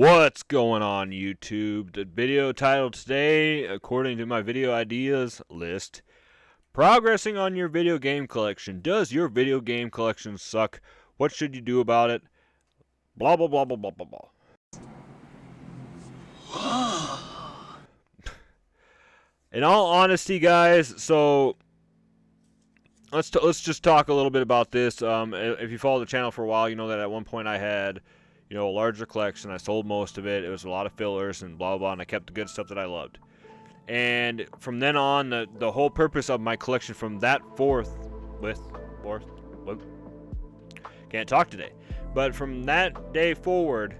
What's going on, YouTube? The video title today, according to my video ideas list, progressing on your video game collection. Does your video game collection suck? What should you do about it? Blah, blah, blah, blah, blah, blah, blah. In all honesty, guys, so let's just talk a little bit about this. If you follow the channel for a while, you know that at one point I had a larger collection. I sold most of it. It was a lot of fillers and blah, blah, and I kept the good stuff that I loved. And from then on, the whole purpose of my collection from that can't talk today. But from that day forward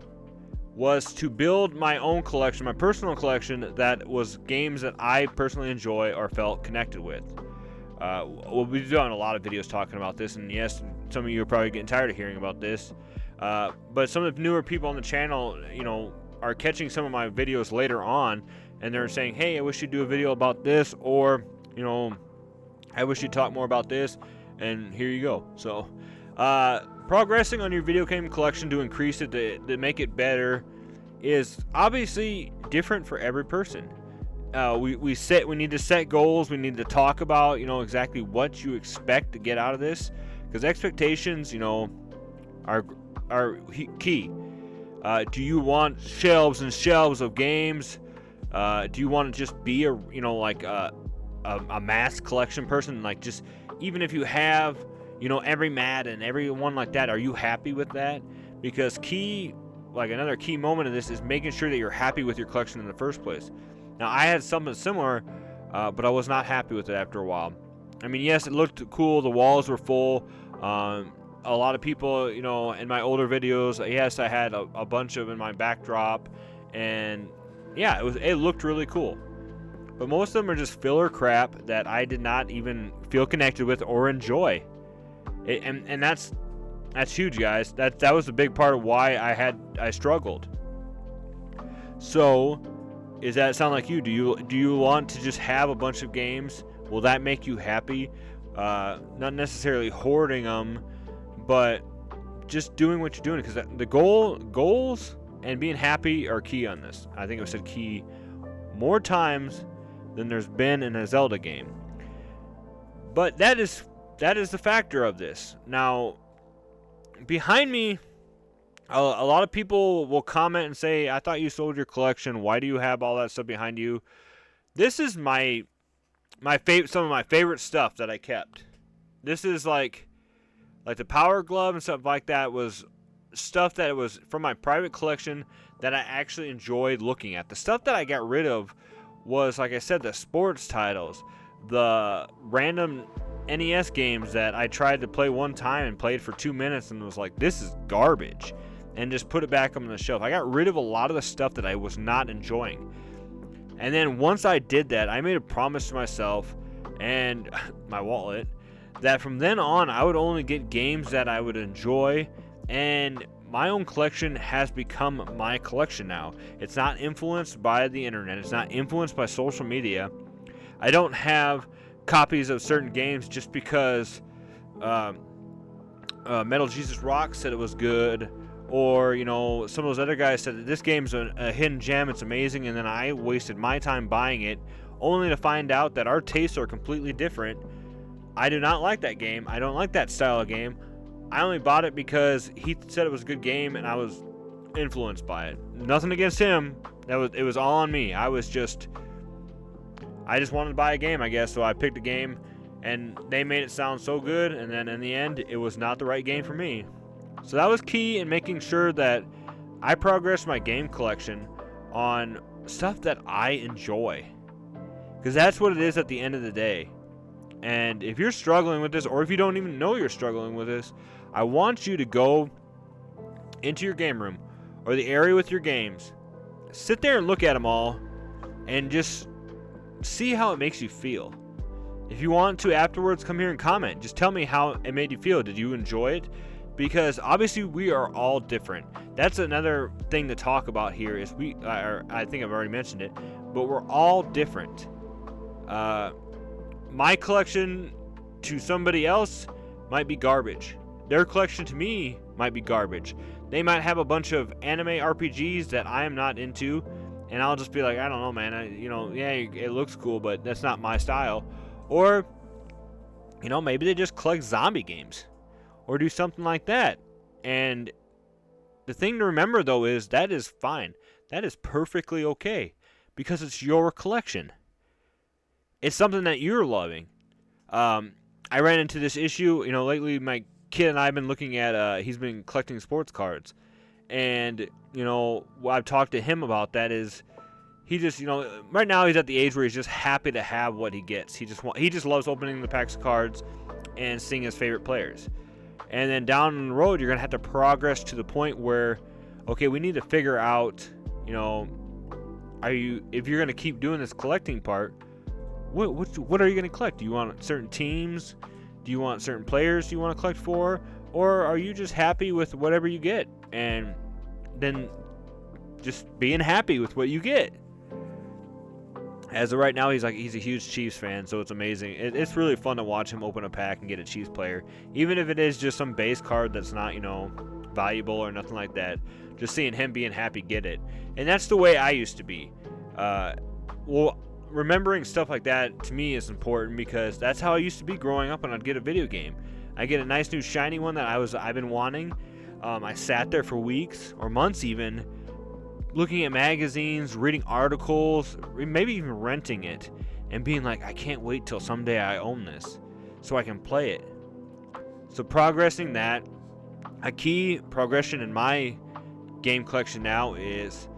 was to build my own collection, my personal collection that was games that I personally enjoy or felt connected with. We've done a lot of videos talking about this, and yes, some of you are probably getting tired of hearing about this. But some of the newer people on the channel, are catching some of my videos later on, and they're saying, hey, I wish you'd do a video about this, or, I wish you'd talk more about this, and here you go. So, progressing on your video game collection to increase it, to make it better, is obviously different for every person. We need to set goals. We need to talk about, exactly what you expect to get out of this, because expectations, are key. Do you want shelves and shelves of games? Do you want to just be a mass collection person? Like, just even if you have every Madden, every one like that, are you happy with that? Because another key moment of this is making sure that you're happy with your collection in the first place. Now, I had something similar, but I was not happy with it after a while. I mean, yes, it looked cool. The walls were full. A lot of people, in my older videos, yes, I had a bunch of in my backdrop, and yeah, it looked really cool. But most of them are just filler crap that I did not even feel connected with or enjoy. And that's huge, guys. That was a big part of why I struggled. So, does that sound like you? Do you want to just have a bunch of games? Will that make you happy? Not necessarily hoarding them, but just doing what you're doing, because the goals and being happy are key on this. I think it was said key more times than there's been in a Zelda game. But that is the factor of this. Now, behind me, a lot of people will comment and say, I thought you sold your collection. Why do you have all that stuff behind you? This is some of my favorite stuff that I kept. This is like the Power Glove and stuff like that was stuff that was from my private collection that I actually enjoyed looking at. The stuff that I got rid of was, like I said, the sports titles, the random NES games that I tried to play one time and played for 2 minutes and was like, this is garbage, and just put it back on the shelf. I got rid of a lot of the stuff that I was not enjoying. And then once I did that, I made a promise to myself and my wallet that from then on I would only get games that I would enjoy, and my own collection has become my collection now. It's not influenced by the internet. It's not influenced by social media. I don't have copies of certain games just because Metal Jesus Rock said it was good, or some of those other guys said that this game's a hidden gem, it's amazing, and then I wasted my time buying it only to find out that our tastes are completely different. I do not like that game. I don't like that style of game. I only bought it because he said it was a good game and I was influenced by it. Nothing against him. It was all on me. I just wanted to buy a game, I guess, so I picked a game, and they made it sound so good, and then in the end it was not the right game for me. So that was key in making sure that I progressed my game collection on stuff that I enjoy, because that's what it is at the end of the day. And if you're struggling with this, or if you don't even know you're struggling with this, I want you to go into your game room or the area with your games, sit there and look at them all, and just see how it makes you feel. If you want to afterwards, come here and comment. Just tell me how it made you feel. Did you enjoy it? Because obviously we are all different. That's another thing to talk about here is I think I've already mentioned it, but we're all different. My collection to somebody else might be garbage. Their collection to me might be garbage. They might have a bunch of anime RPGs that I am not into, and I'll just be like, I don't know, man. Yeah, it looks cool, but that's not my style. Or, maybe they just collect zombie games, or do something like that. And the thing to remember, though, is that is fine. That is perfectly okay, because it's your collection. It's something that you're loving. I ran into this issue, lately my kid and I have been looking at, he's been collecting sports cards. And, what I've talked to him about that is, he just, right now he's at the age where he's just happy to have what he gets. He just loves opening the packs of cards and seeing his favorite players. And then down the road, you're going to have to progress to the point where, okay, we need to figure out, if you're going to keep doing this collecting part, what are you going to collect? Do you want certain teams? Do you want certain players you want to collect for? Or are you just happy with whatever you get? And then just being happy with what you get. As of right now, he's a huge Chiefs fan, so it's amazing. It's really fun to watch him open a pack and get a Chiefs player. Even if it is just some base card that's not, valuable or nothing like that. Just seeing him being happy get it. And that's the way I used to be. Remembering stuff like that to me is important because that's how I used to be growing up when I'd get a video game. I get a nice new shiny one that I've been wanting. I sat there for weeks or months even, looking at magazines, reading articles, maybe even renting it, and being like, I can't wait till someday I own this so I can play it. So progressing that, a key progression in my game collection now is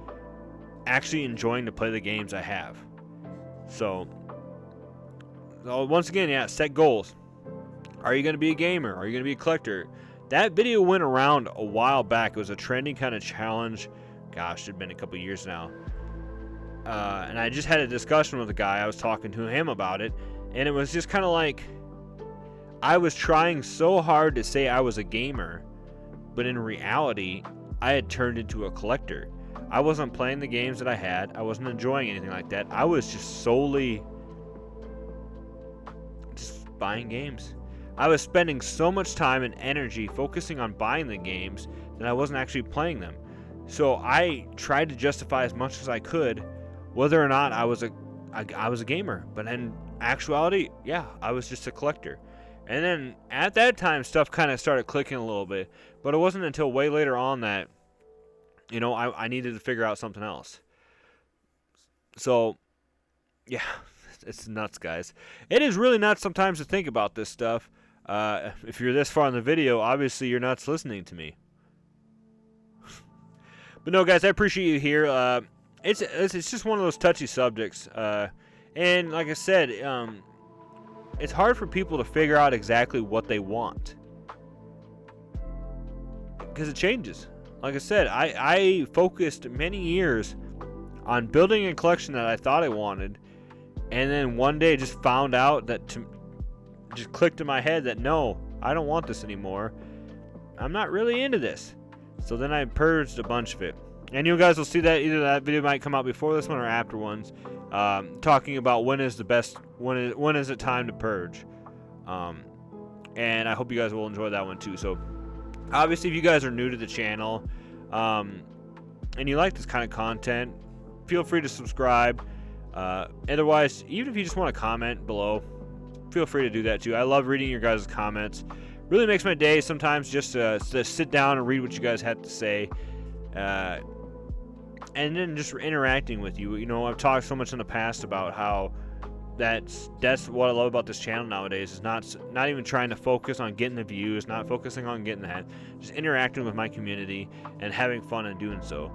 actually enjoying to play the games I have. So once again, set goals. Are you going to be a gamer? Are you going to be a collector? That video went around a while back. It was a trending kind of challenge. Gosh, it had been a couple years now. And I just had a discussion with a guy. I was talking to him about it. And it was just kind of like, I was trying so hard to say I was a gamer. But in reality, I had turned into a collector. I wasn't playing the games that I had. I wasn't enjoying anything like that. I was just solely just buying games. I was spending so much time and energy focusing on buying the games that I wasn't actually playing them. So I tried to justify as much as I could whether or not I was a gamer. But in actuality, yeah, I was just a collector. And then at that time, stuff kind of started clicking a little bit. But it wasn't until way later on that, I needed to figure out something else. So, yeah, it's nuts, guys. It is really nuts sometimes to think about this stuff. If you're this far in the video, obviously you're nuts listening to me. But no, guys, I appreciate you here. It's just one of those touchy subjects. And like I said, it's hard for people to figure out exactly what they want. Because it changes. Like I said, I focused many years on building a collection that I thought I wanted. And then one day just found out that just clicked in my head that no, I don't want this anymore. I'm not really into this. So then I purged a bunch of it. And you guys will see that either that video might come out before this one or after ones, talking about when is it time to purge. And I hope you guys will enjoy that one too. So obviously if you guys are new to the channel and you like this kind of content, feel free to subscribe. Otherwise, even if you just want to comment below, feel free to do that too. I love reading your guys' comments. Really makes my day sometimes just to sit down and read what you guys have to say. And then just interacting with you. I've talked so much in the past about how that's what I love about this channel nowadays, is not even trying to focus on getting the views, not focusing on getting that, just interacting with my community and having fun in doing so.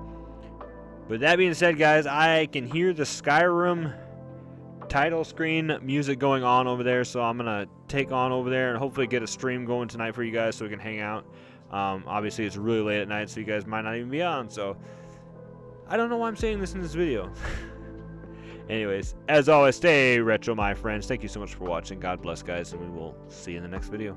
But that being said, guys, I can hear the Skyrim title screen music going on over there, so I'm gonna take on over there and hopefully get a stream going tonight for you guys so we can hang out. Obviously it's really late at night, so you guys might not even be on, so I don't know why I'm saying this in this video. Anyways, as always, stay retro, my friends. Thank you so much for watching. God bless, guys, and we will see you in the next video.